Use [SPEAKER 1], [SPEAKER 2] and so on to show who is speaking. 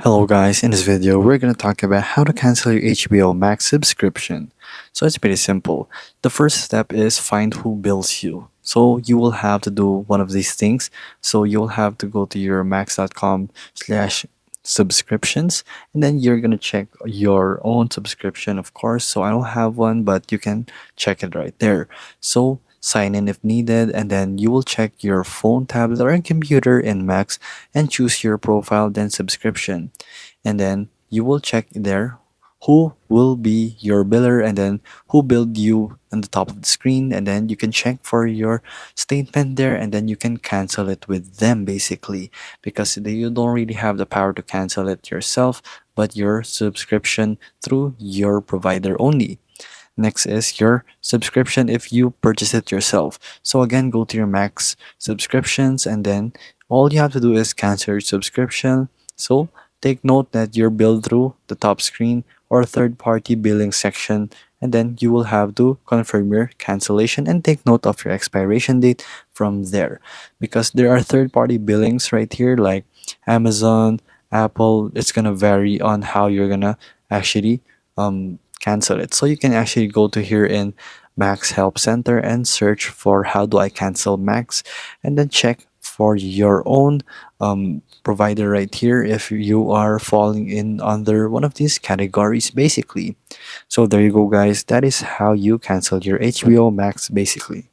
[SPEAKER 1] Hello guys, in this video we're going to talk about how to cancel your HBO Max subscription. So it's pretty simple. The first step is find who bills you. So you will have to do one of these things. So you'll have to go to your max.com/subscriptions, and then you're going to check your own subscription, of course. So I don't have one, but you can check it right there. So sign in if needed, and then you will check your phone, tablet, or computer in Max and choose your profile, then subscription. And then you will check there who will be your biller, and then who billed you on the top of the screen, and then you can check for your statement there, and then you can cancel it with them basically, because you don't really have the power to cancel it yourself, but your subscription through your provider only. Next is your subscription if you purchase it yourself. So again, go to your Max subscriptions, and then all you have to do is cancel your subscription. So take note that you're billed through the top screen or third-party billing section, and then you will have to confirm your cancellation and take note of your expiration date from there, because there are third-party billings right here like Amazon, Apple. It's gonna vary on how you're gonna actually cancel it. So you can actually go to here in Max Help Center and search for how do I cancel Max, and then check for your own provider right here if you are falling in under one of these categories basically. So there you go guys, that is how you cancel your HBO Max basically.